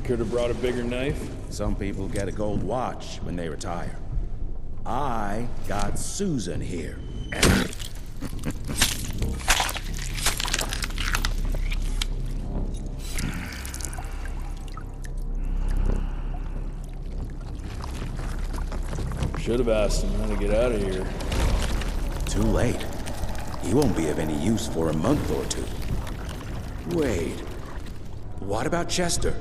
Could have brought a bigger knife. Some people get a gold watch when they retire. I got Susan here. Should have asked him how to get out of here. Too late. He won't be of any use for a month or two. Wait. What about Chester?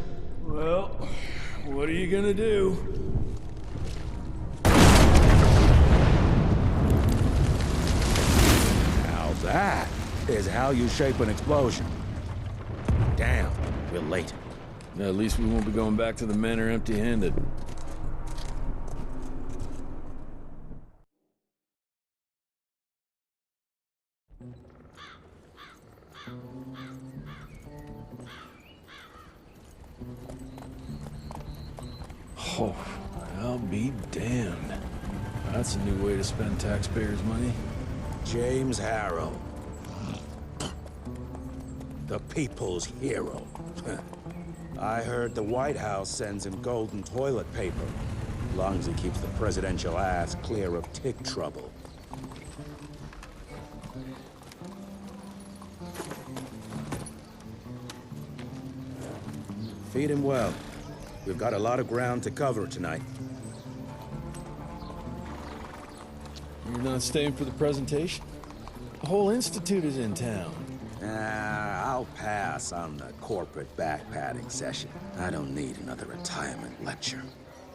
Well, what are you gonna do? Now that is how you shape an explosion. Damn, we're late. At least we won't be going back to the manor empty-handed. Oh, I'll be damned. That's a new way to spend taxpayers' money. James Harrow. The people's hero. I heard the White House sends him golden toilet paper. As long as he keeps the presidential ass clear of tick trouble. Feed him well. We've got a lot of ground to cover tonight. You're not staying for the presentation? The whole institute is in town. I'll pass on the corporate backpatting session. I don't need another retirement lecture.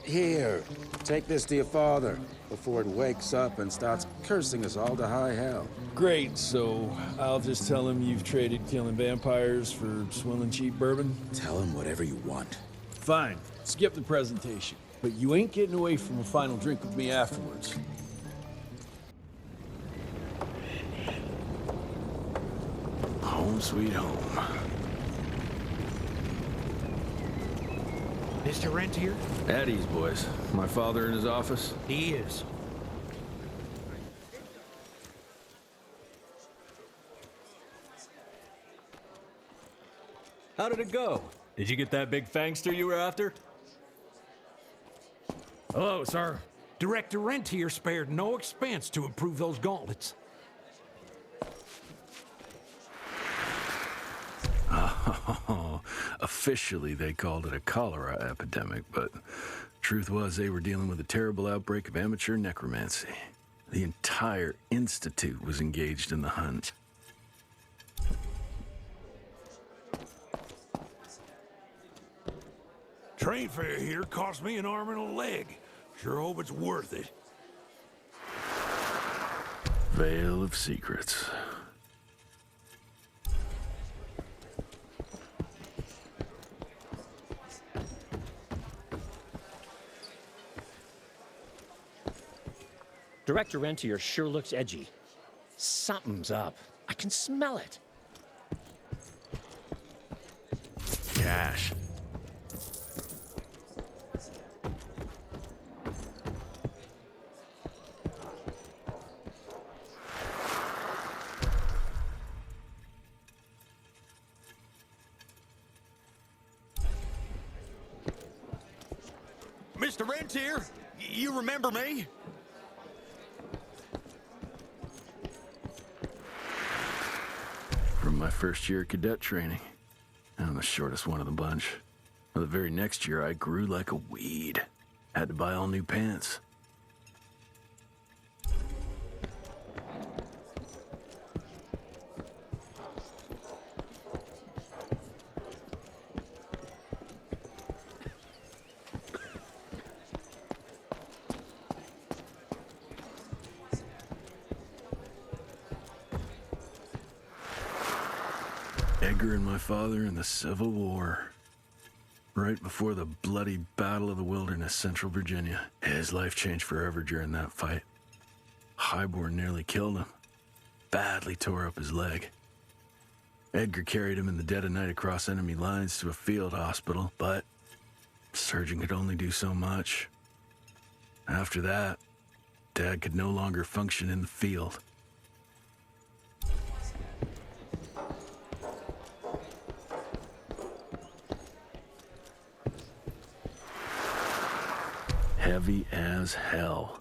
Here, take this to your father before it wakes up and starts cursing us all to high hell. Great, so I'll just tell him you've traded killing vampires for swilling cheap bourbon? Tell him whatever you want. Fine, skip the presentation. But you ain't getting away from a final drink with me afterwards. Home sweet home. Mr. Rentier? At ease, boys. My father in his office? He is. How did it go? Did you get that big fangster you were after? Hello, sir. Director Rentier spared no expense to improve those gauntlets. Oh, officially they called it a cholera epidemic, but truth was they were dealing with a terrible outbreak of amateur necromancy. The entire institute was engaged in the hunt. Train fare here cost me an arm and a leg. Sure hope it's worth it. Veil of Secrets. Director Rentier sure looks edgy. Something's up. I can smell it. Cash. Mr. Rentier, you remember me? From my first year of cadet training. I'm the shortest one of the bunch. The very next year, I grew like a weed. Had to buy all new pants. Edgar and my father in the Civil War. Right before the bloody Battle of the Wilderness, Central Virginia. His life changed forever during that fight. Highborn nearly killed him. Badly tore up his leg. Edgar carried him in the dead of night across enemy lines to a field hospital, but surgeon could only do so much. After that, Dad could no longer function in the field. Heavy as hell.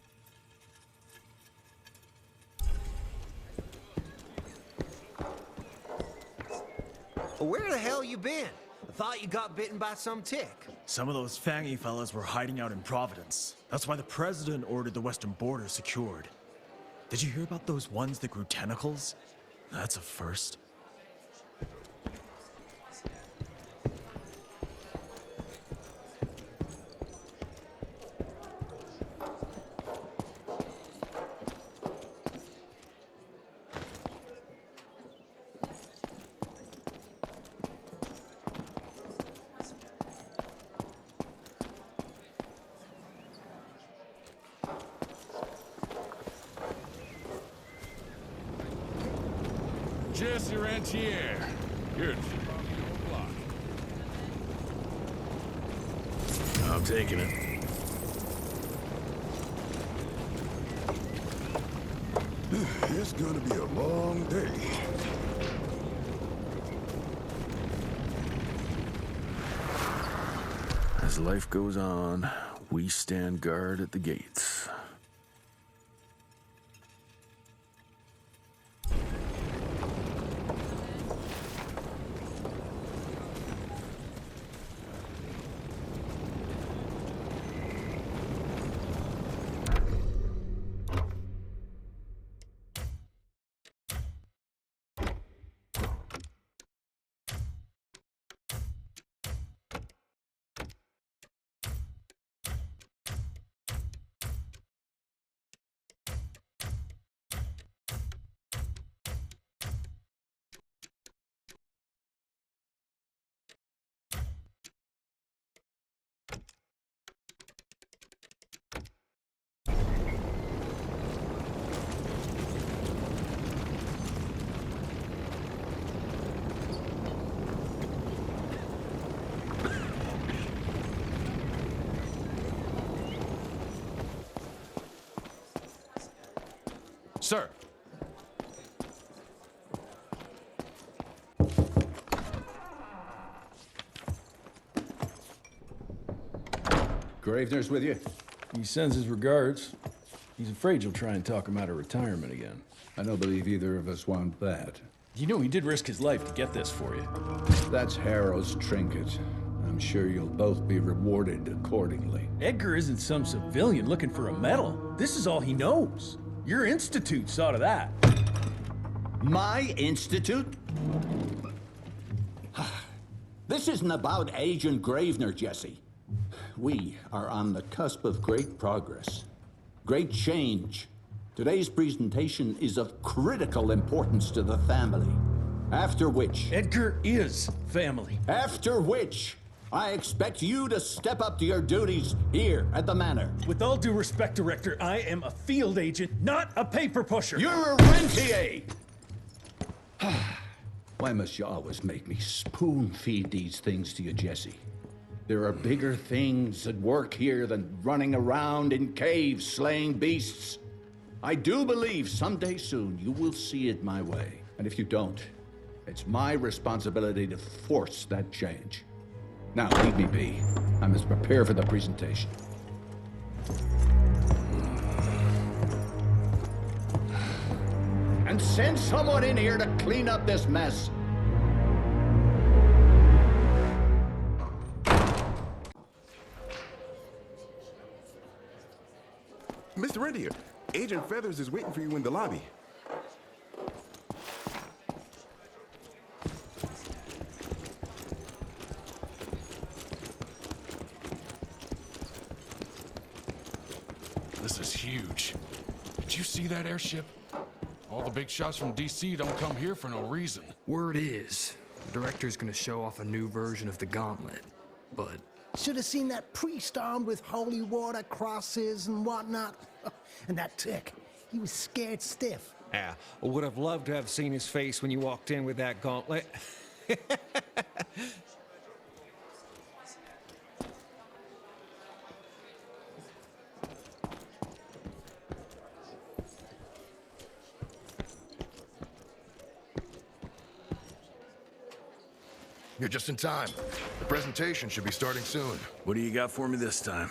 Where the hell you been? I thought you got bitten by some tick. Some of those fangy fellas were hiding out in Providence. That's why the president ordered the western border secured. Did you hear about those ones that grew tentacles? That's a first. Jesse Rentier. You're on the old block. I'm taking it. It's gonna be a long day. As life goes on, we stand guard at the gates. Sir. Gravener's with you? He sends his regards. He's afraid you'll try and talk him out of retirement again. I don't believe either of us want that. You know he did risk his life to get this for you. That's Harrow's trinket. I'm sure you'll both be rewarded accordingly. Edgar isn't some civilian looking for a medal. This is all he knows. Your institute saw to that. My institute? This isn't about Agent Gravener, Jesse. We are on the cusp of great progress, great change. Today's presentation is of critical importance to the family. After which... Edgar is family. After which, I expect you to step up to your duties here at the Manor. With all due respect, Director, I am a field agent, not a paper pusher. You're a rentier! Why must you always make me spoon-feed these things to you, Jesse? There are bigger things at work here than running around in caves slaying beasts. I do believe someday soon you will see it my way. And if you don't, it's my responsibility to force that change. Now, leave me be. I must prepare for the presentation. And send someone in here to clean up this mess. Mr. Rentier, Agent Feathers is waiting for you in the lobby. This is huge. Did you see that airship? All the big shots from DC don't come here for no reason. Word is, the director's gonna show off a new version of the Gauntlet, but... Should have seen that priest armed with holy water, crosses, and whatnot. And that tick, he was scared stiff. Yeah, I would have loved to have seen his face when you walked in with that gauntlet. You're just in time. The presentation should be starting soon. What do you got for me this time?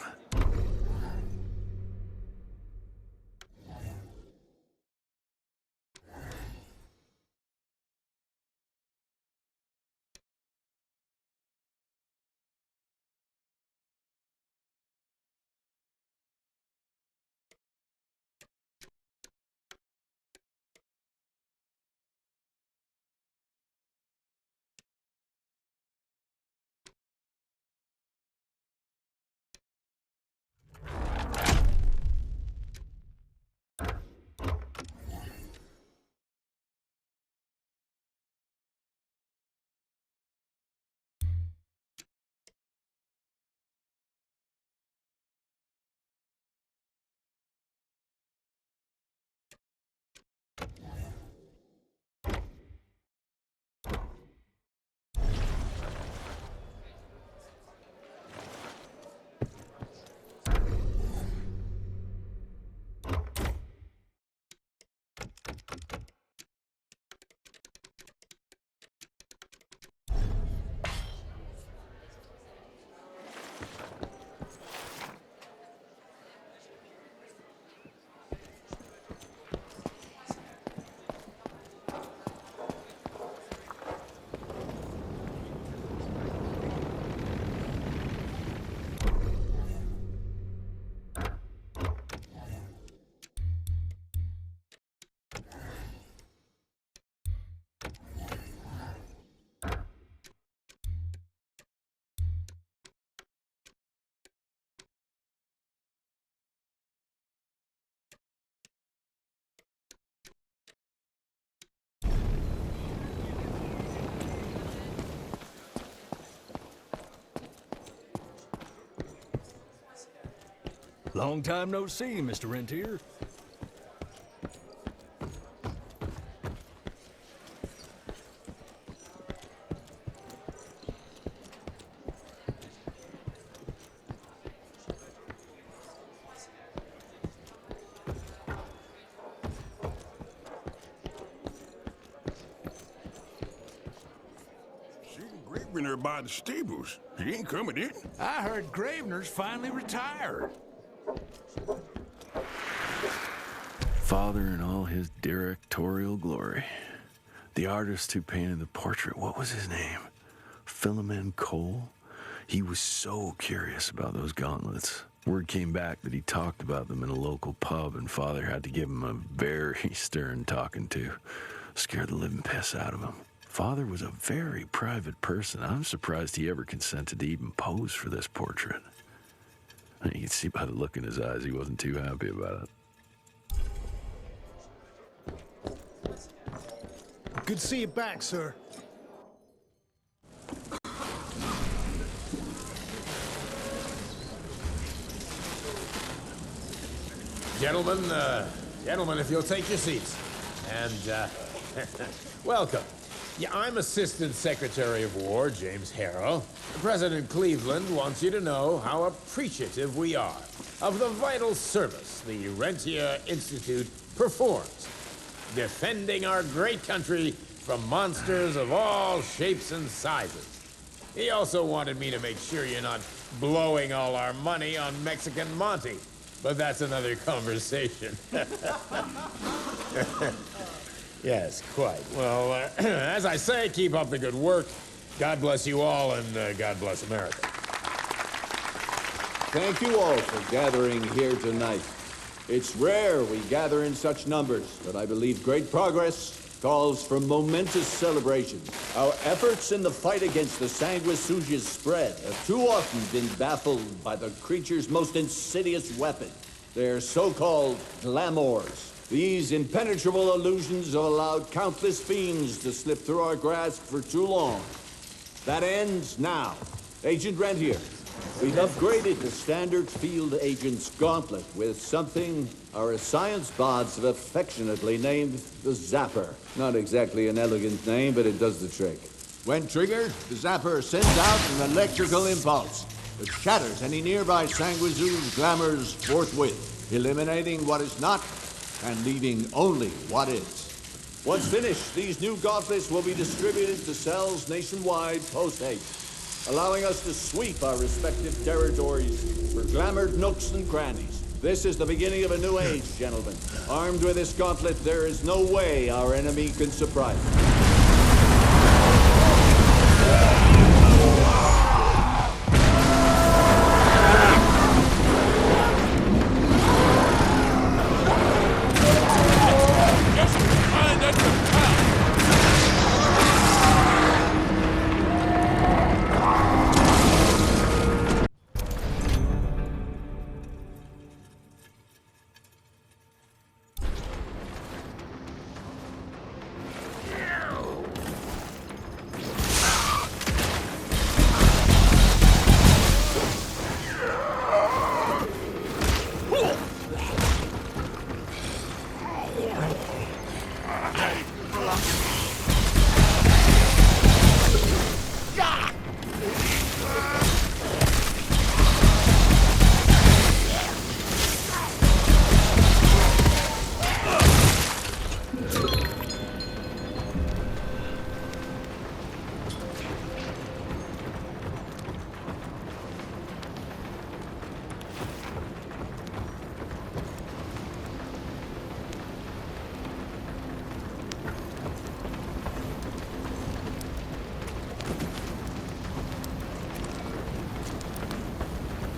Long time no see, Mr. Rentier. Gravener by the stables. He ain't coming in. I heard Gravener's finally retired. Father in all his directorial glory. The artist who painted the portrait, what was his name? Philomen Cole? He was so curious about those gauntlets. Word came back that he talked about them in a local pub, and Father had to give him a very stern talking to. Scared the living piss out of him. Father was a very private person. I'm surprised he ever consented to even pose for this portrait. You can see by the look in his eyes he wasn't too happy about it. Good to see you back, sir. Gentlemen, if you'll take your seats. And, welcome. Yeah, I'm Assistant Secretary of War, James Harrow. President Cleveland wants you to know how appreciative we are of the vital service the Rentier Institute performs, defending our great country from monsters of all shapes and sizes. He also wanted me to make sure you're not blowing all our money on Mexican Monty, but that's another conversation. Yes, quite. Well, as I say, keep up the good work. God bless you all, and God bless America. Thank you all for gathering here tonight. It's rare we gather in such numbers, but I believe great progress calls for momentous celebration. Our efforts in the fight against the sanguisuga's spread have too often been baffled by the creature's most insidious weapon, their so-called glamours. These impenetrable illusions have allowed countless fiends to slip through our grasp for too long. That ends now. Agent Rentier, we've upgraded the standard field agent's gauntlet with something our science bots have affectionately named the Zapper. Not exactly an elegant name, but it does the trick. When triggered, the Zapper sends out an electrical impulse that shatters any nearby sanguisuga's glamours forthwith, eliminating what is not and leaving only what is. Once finished, these new gauntlets will be distributed to cells nationwide post-haste, allowing us to sweep our respective territories for glamored nooks and crannies. This is the beginning of a new age, gentlemen. Armed with this gauntlet, there is no way our enemy can surprise us.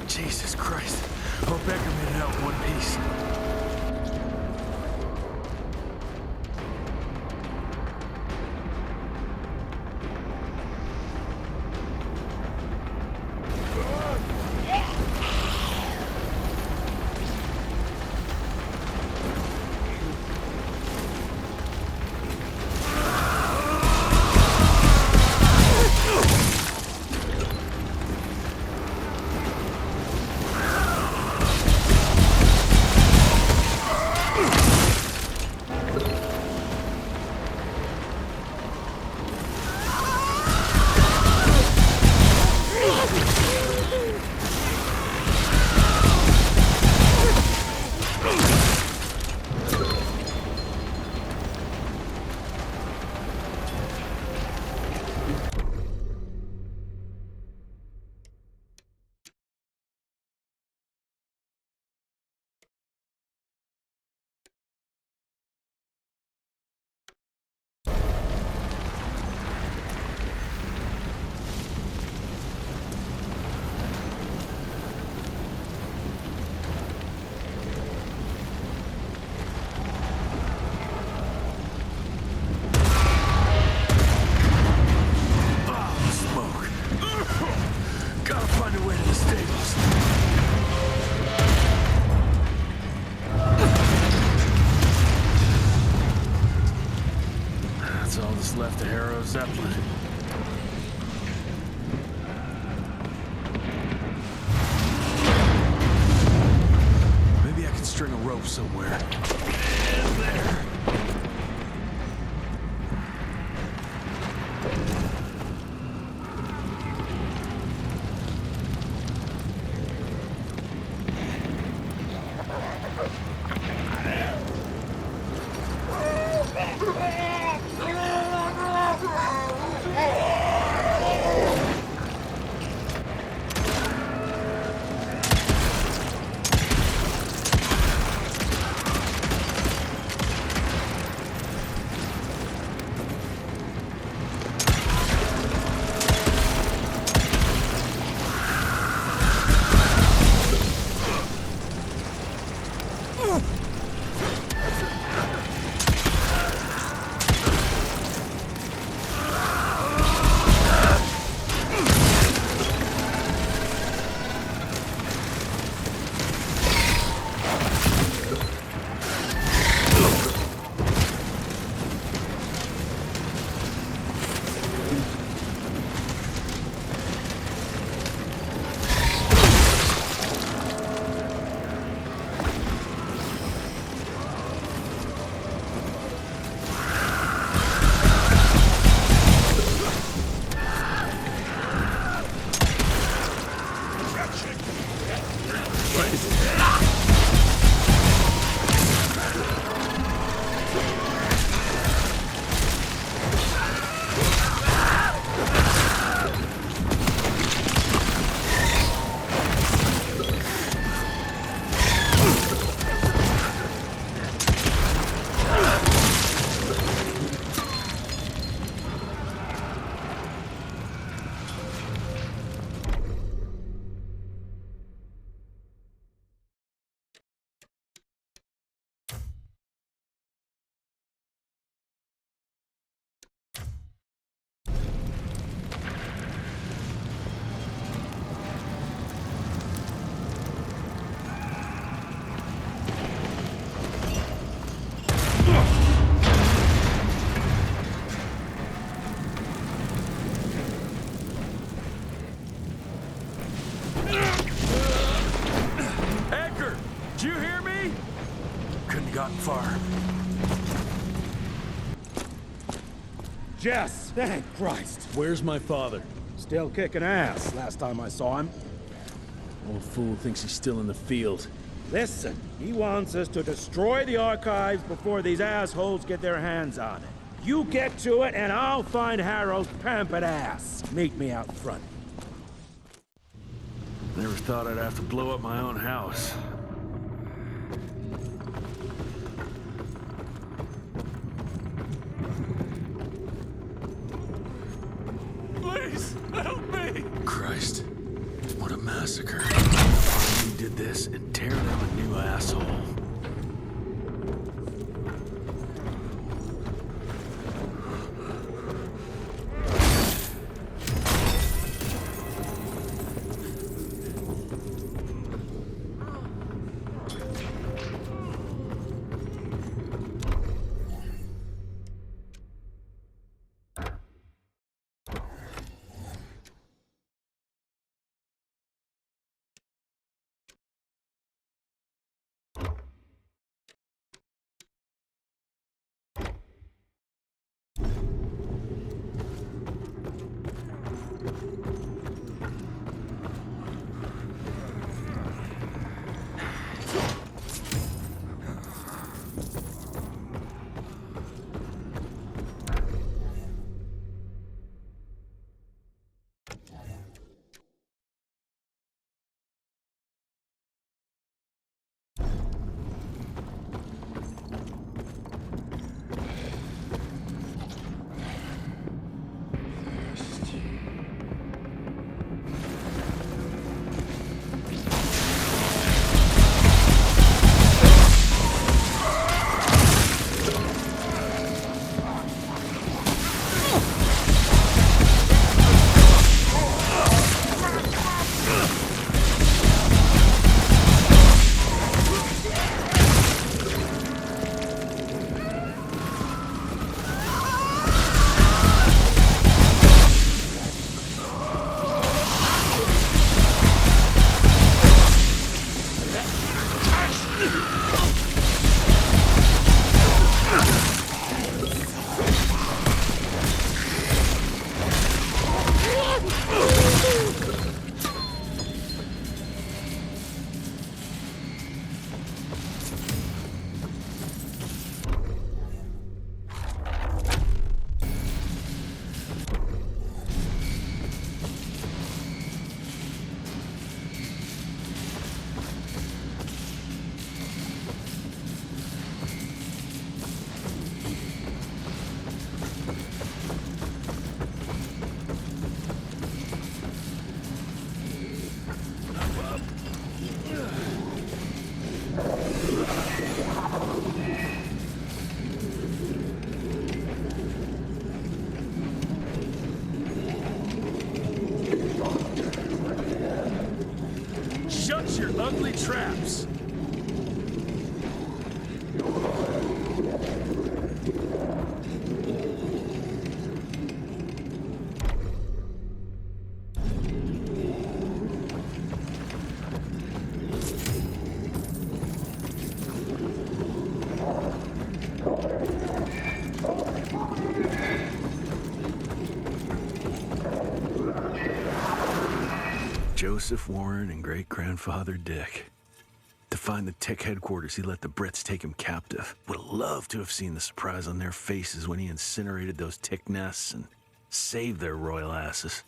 Jesus Christ. Hope Becker made it out in one piece. somewhere. Edgar! Did you hear me? Couldn't have gotten far. Jess, thank Christ. Where's my father? Still kicking ass, last time I saw him. Old fool thinks he's still in the field. Listen, he wants us to destroy the archives before these assholes get their hands on it. You get to it, and I'll find Harrow's pampered ass. Meet me out front. Never thought I'd have to blow up my own house. Please, help me! Christ, what a massacre. Finally did this and tear them a new asshole. Face your ugly traps. Joseph Warren and great-grandfather Dick. To find the Tick headquarters, he let the Brits take him captive. Would have loved to have seen the surprise on their faces when he incinerated those Tick nests and saved their royal asses.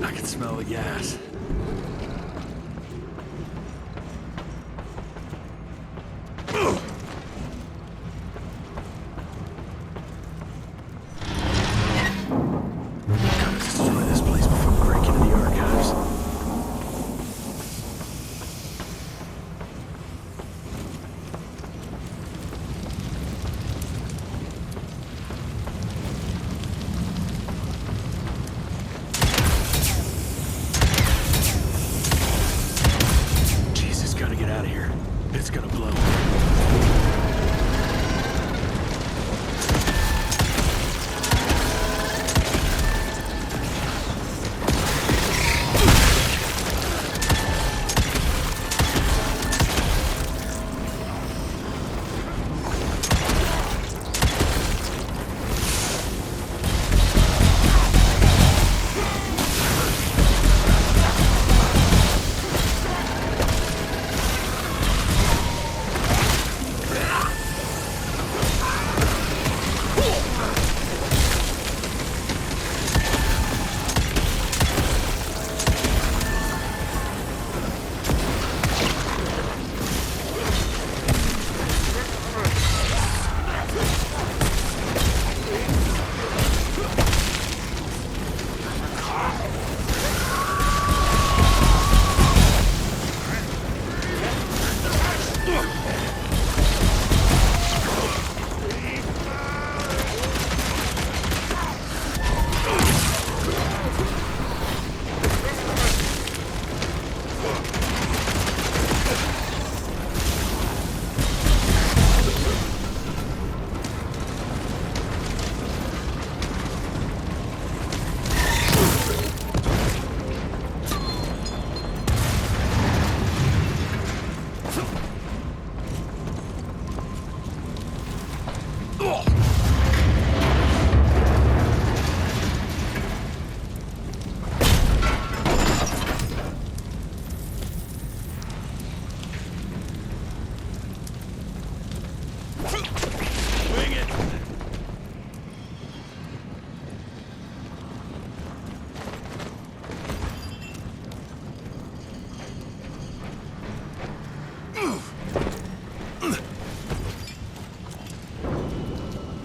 I can smell the gas. Gotta destroy this place before we break into the archives. Jesus, gotta get out of here. It's gonna blow.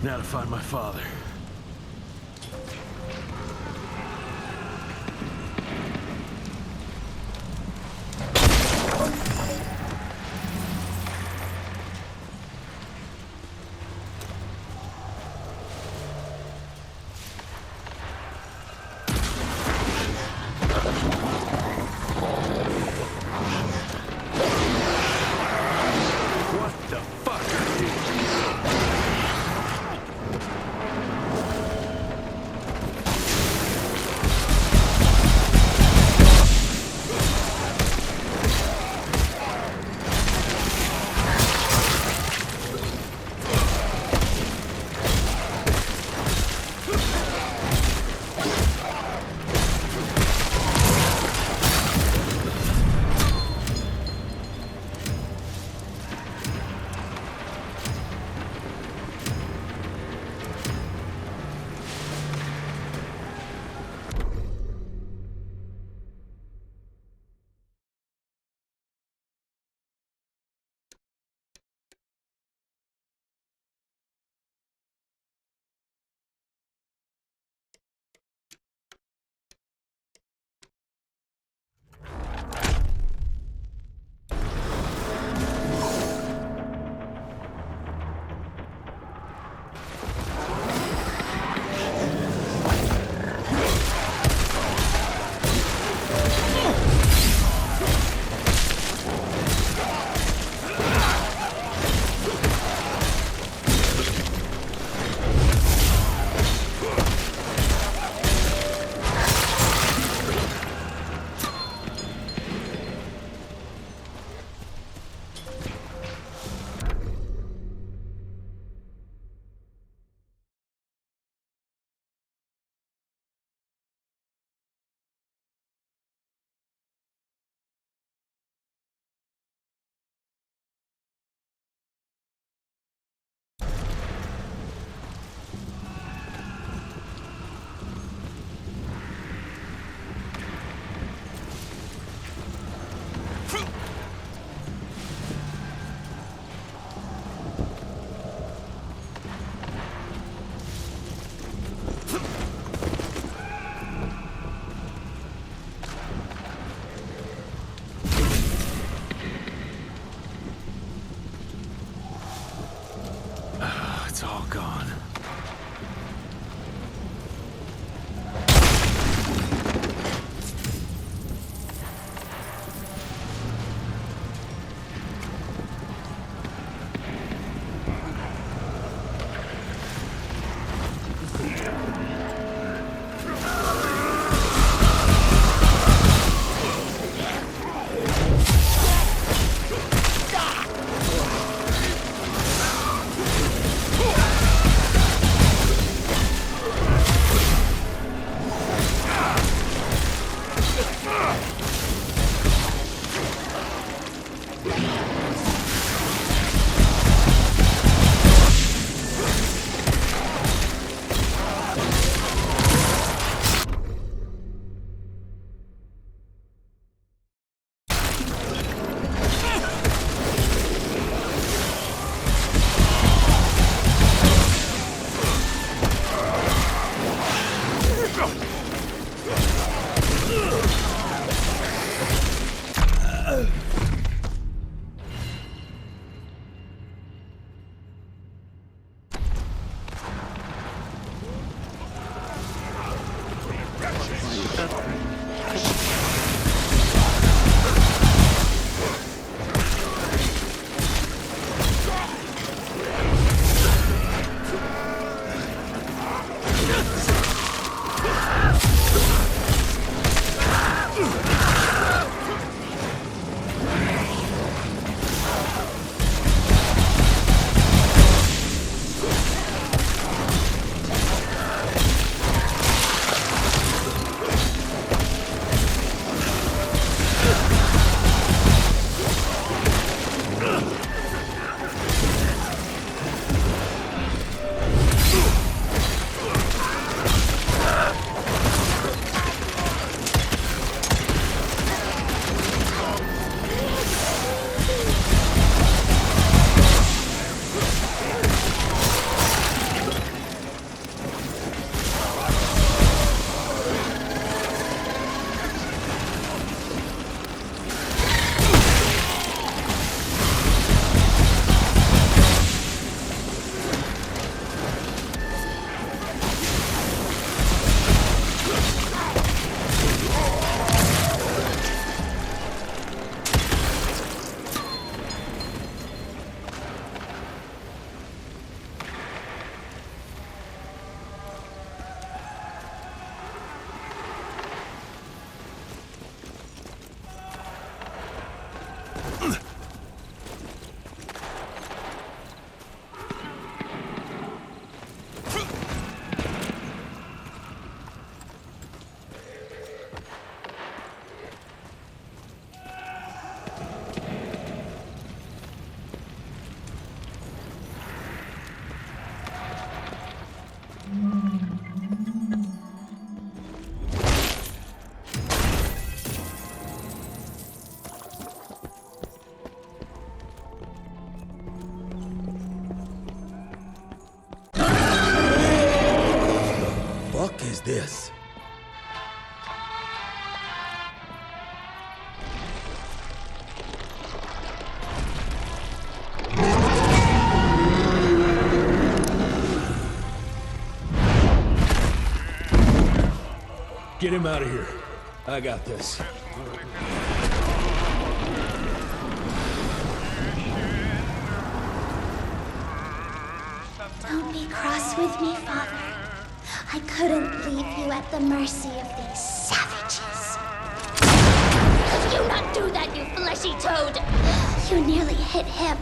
Now to find my father. What the fuck are you? It's all gone. Is this? Get him out of here. I got this. Don't be cross with me, Father. I couldn't leave you at the mercy of these savages. Do not do that, you fleshy toad! You nearly hit him.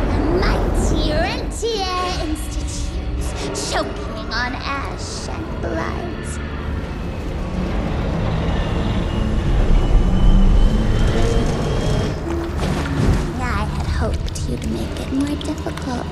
The mighty Rentier Institute, choking on ash and blood. Hoped you'd make it more difficult.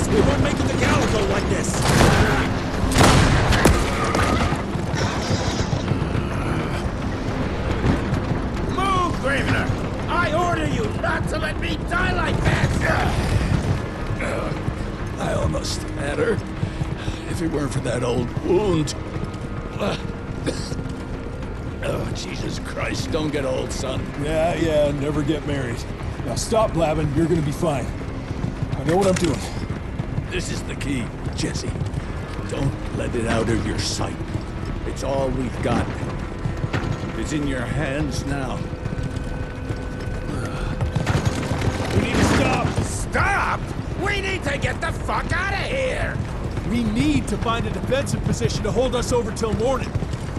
We won't make it to Calico like this! Move, Gravener! I order you not to let me die like that! I almost had her. If it weren't for that old wound. Oh, Jesus Christ, don't get old, son. Yeah, never get married. Now stop blabbing, you're gonna be fine. I know what I'm doing. This is the key, Jesse. Don't let it out of your sight. It's all we've got. It's in your hands now. We need to stop! Stop? We need to get the fuck out of here! We need to find a defensive position to hold us over till morning.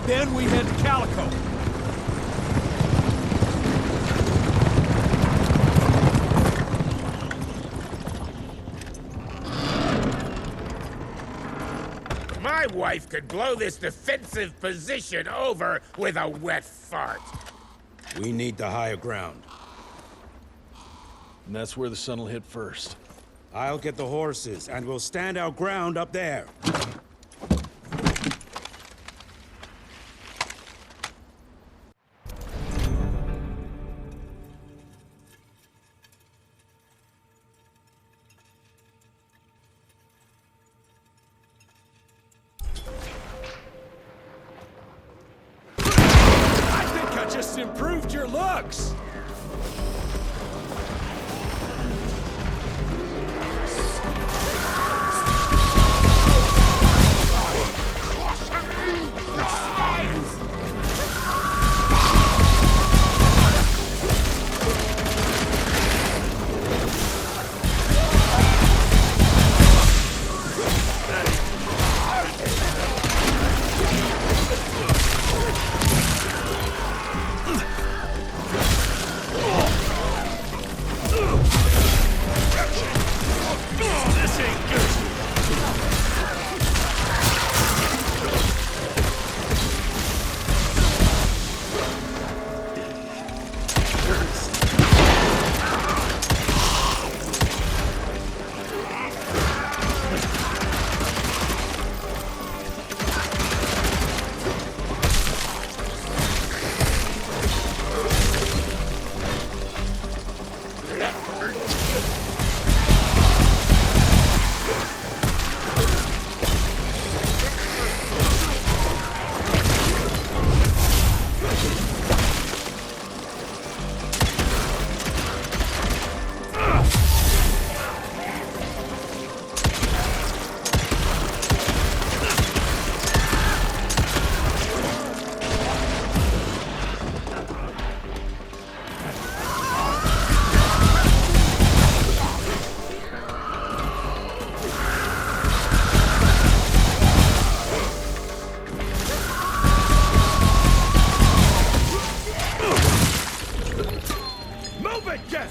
Then we head to Calico. My wife could blow this defensive position over with a wet fart. We need the higher ground. And that's where the sun will hit first. I'll get the horses, and we'll stand our ground up there. I think I just improved your looks!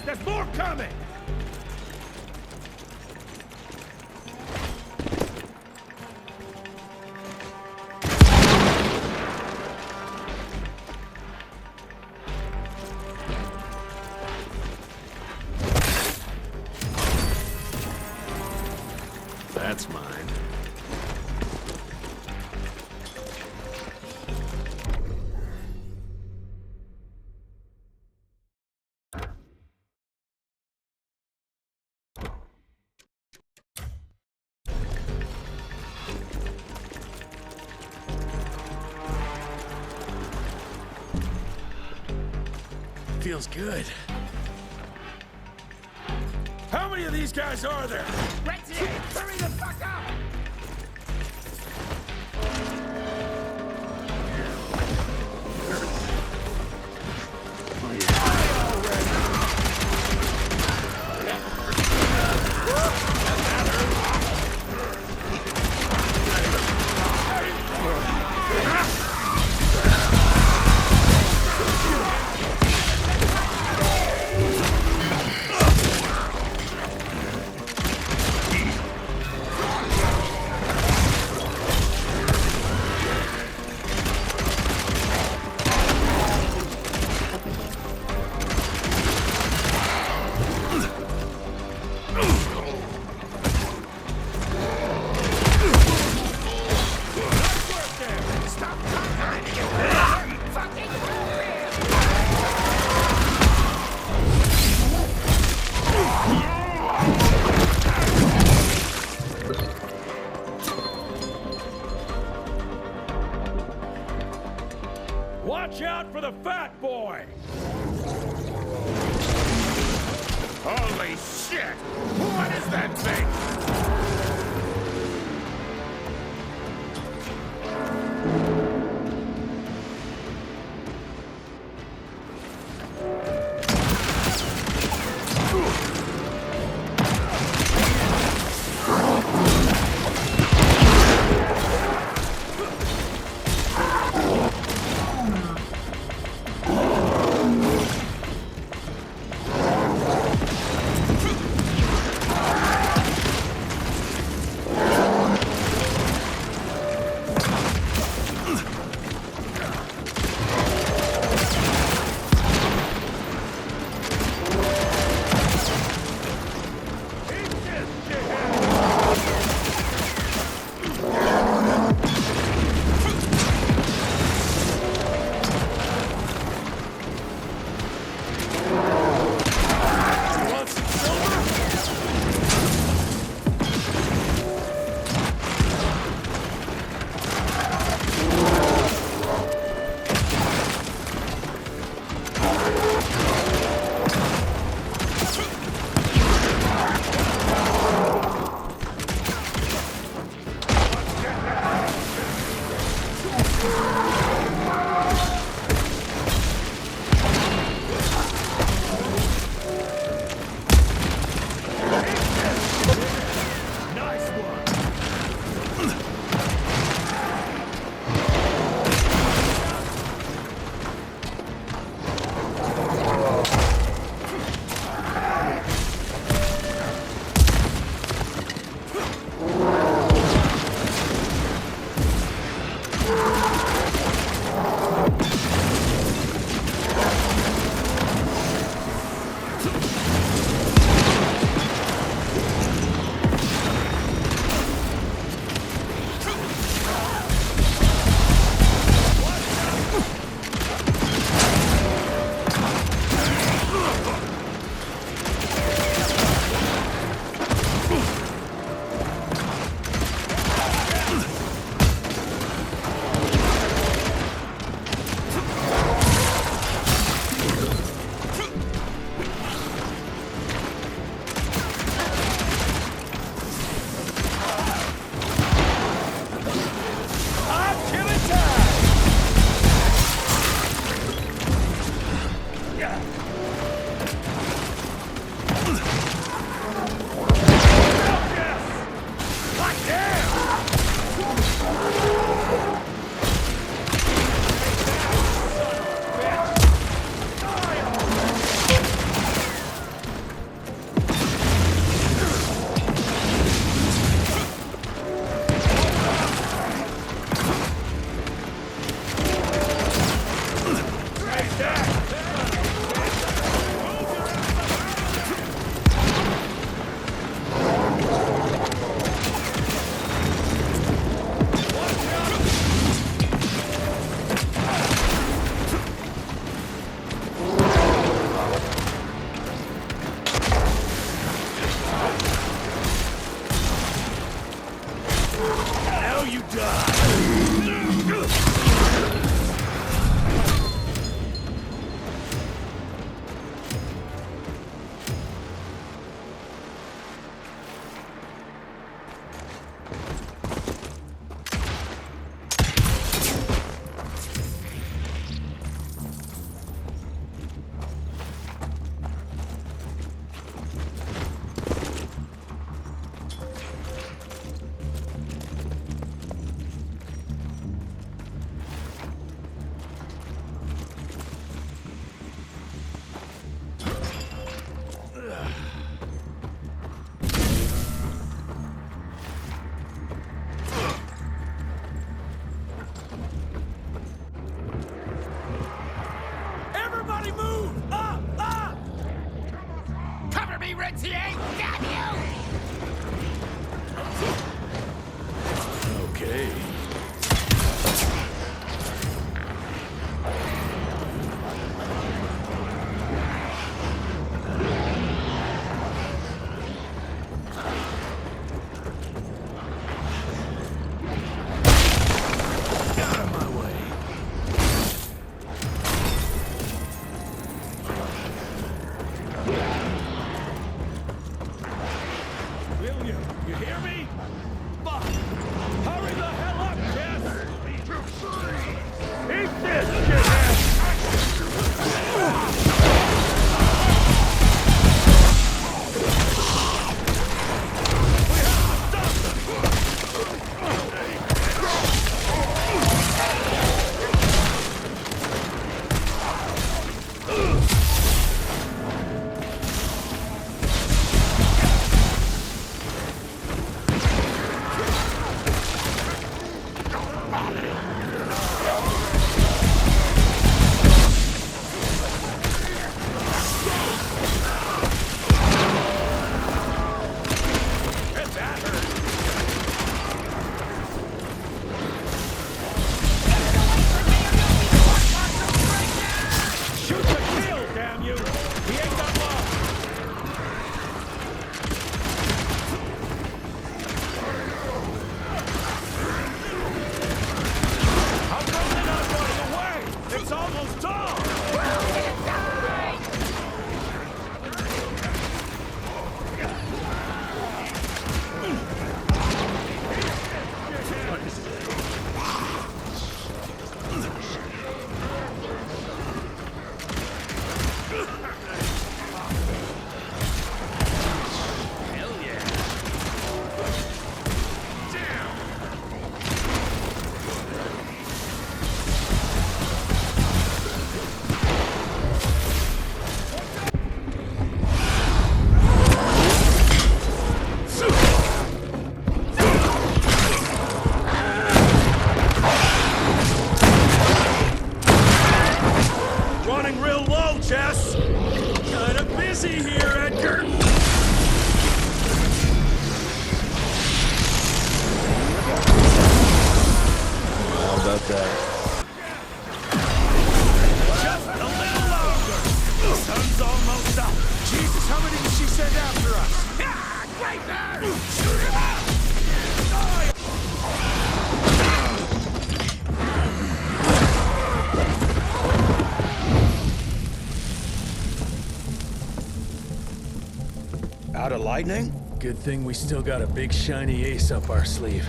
There's more coming! That's mine. Feels good. How many of these guys are there? Right here! Hurry the fuck up! Holy shit! What is that thing? is after us! Yeah, right there! Shoot him up! Out of lightning? Good thing we still got a big shiny ace up our sleeve.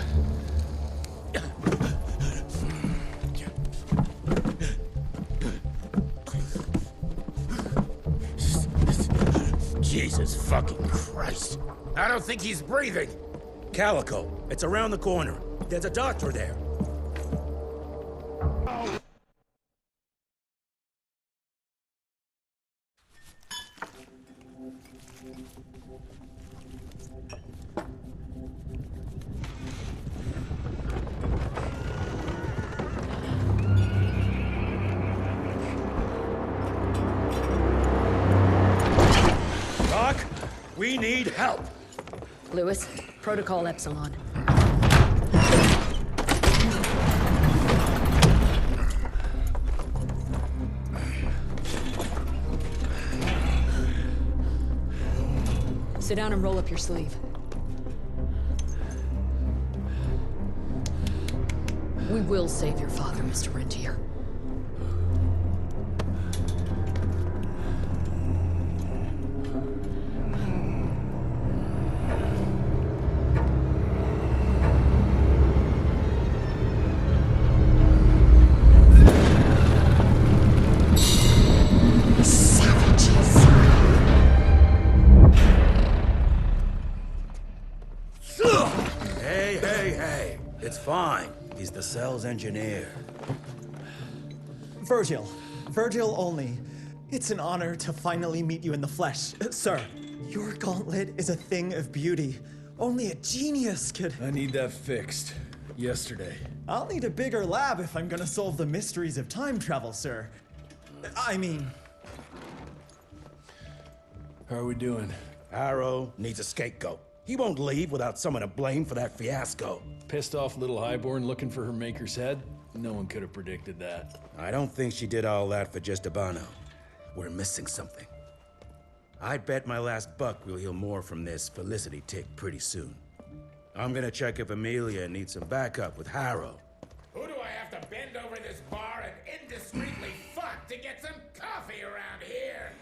Jesus fucking Christ. I don't think he's breathing. Calico, it's around the corner. There's a doctor there. Doc, we need help. Lewis, Protocol Epsilon. Sit down and roll up your sleeve. We will save your father, Mr. Rentier. Hey, it's fine. He's the cell's engineer. Virgil only. It's an honor to finally meet you in the flesh. Sir, your gauntlet is a thing of beauty. Only a genius could... I need that fixed. Yesterday. I'll need a bigger lab if I'm gonna solve the mysteries of time travel, sir. I mean... How are we doing? Harrow needs a scapegoat. He won't leave without someone to blame for that fiasco. Pissed off little Highborn looking for her maker's head? No one could have predicted that. I don't think she did all that for just Abano. We're missing something. I'd bet my last buck we'll hear more from this Felicity tick pretty soon. I'm gonna check if Amelia needs some backup with Harrow. Who do I have to bend over this bar and indiscreetly fuck to get some coffee around here?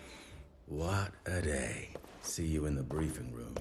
What a day. See you in the briefing room.